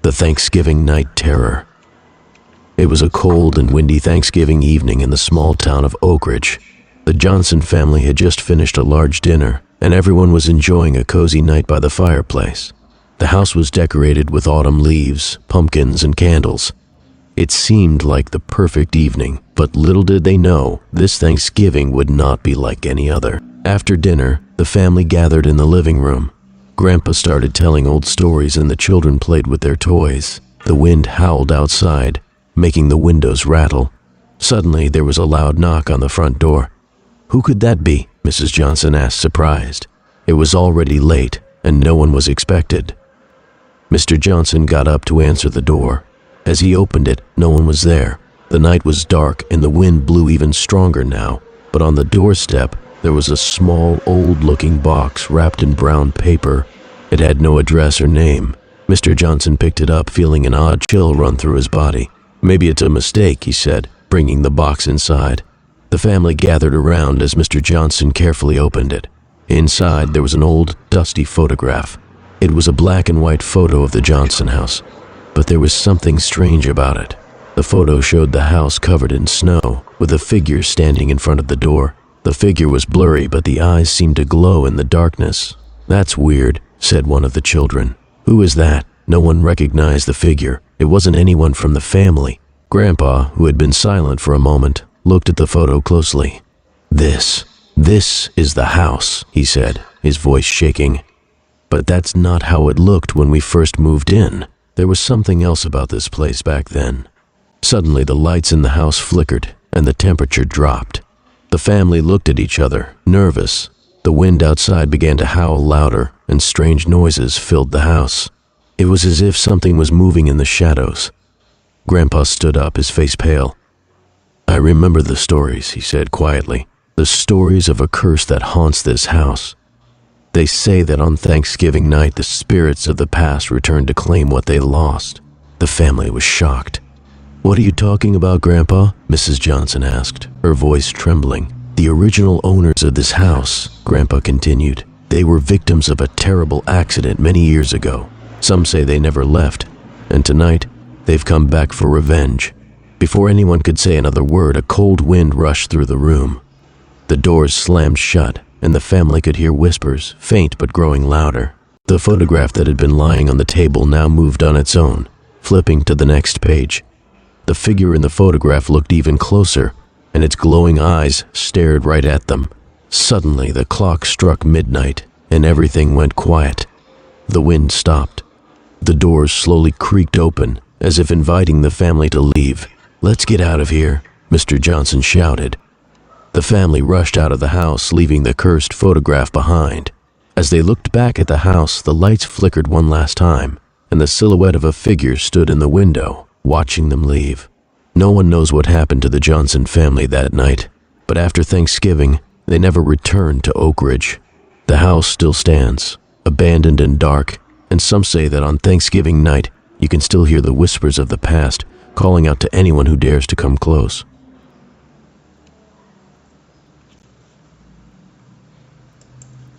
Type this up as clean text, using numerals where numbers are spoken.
The Thanksgiving Night Terror. It was a cold and windy Thanksgiving evening in the small town of Oak Ridge. The Johnson family had just finished a large dinner, and everyone was enjoying a cozy night by the fireplace. The house was decorated with autumn leaves, pumpkins, and candles. It seemed like the perfect evening, but little did they know this Thanksgiving would not be like any other. After dinner, the family gathered in the living room. Grandpa started telling old stories and the children played with their toys. The wind howled outside, making the windows rattle. Suddenly, there was a loud knock on the front door. "Who could that be?" Mrs. Johnson asked, surprised. It was already late, and no one was expected. Mr. Johnson got up to answer the door. As he opened it, no one was there. The night was dark, and the wind blew even stronger now, but on the doorstep, there was a small, old-looking box wrapped in brown paper. It had no address or name. Mr. Johnson picked it up, feeling an odd chill run through his body. "Maybe it's a mistake," he said, bringing the box inside. The family gathered around as Mr. Johnson carefully opened it. Inside, there was an old, dusty photograph. It was a black and white photo of the Johnson house, but there was something strange about it. The photo showed the house covered in snow, with a figure standing in front of the door. The figure was blurry, but the eyes seemed to glow in the darkness. "That's weird," said one of the children. "Who is that?" No one recognized the figure. It wasn't anyone from the family. Grandpa, who had been silent for a moment, looked at the photo closely. This is the house," he said, his voice shaking. "But that's not how it looked when we first moved in. There was something else about this place back then." Suddenly, the lights in the house flickered, and the temperature dropped. The family looked at each other, nervous. The wind outside began to howl louder, and strange noises filled the house. It was as if something was moving in the shadows. Grandpa stood up, his face pale. "I remember the stories," he said quietly. "The stories of a curse that haunts this house. They say that on Thanksgiving night, the spirits of the past return to claim what they lost." The family was shocked. "What are you talking about, Grandpa?" Mrs. Johnson asked, her voice trembling. "The original owners of this house," Grandpa continued, "they were victims of a terrible accident many years ago. Some say they never left, and tonight, they've come back for revenge." Before anyone could say another word, a cold wind rushed through the room. The doors slammed shut, and the family could hear whispers, faint but growing louder. The photograph that had been lying on the table now moved on its own, flipping to the next page. The figure in the photograph looked even closer, and its glowing eyes stared right at them. Suddenly, the clock struck midnight, and everything went quiet. The wind stopped. The doors slowly creaked open, as if inviting the family to leave. "Let's get out of here," Mr. Johnson shouted. The family rushed out of the house, leaving the cursed photograph behind. As they looked back at the house, the lights flickered one last time, and the silhouette of a figure stood in the window, watching them leave. No one knows what happened to the Johnson family that night, but after Thanksgiving, they never returned to Oak Ridge. The house still stands, abandoned and dark, and some say that on Thanksgiving night, you can still hear the whispers of the past calling out to anyone who dares to come close.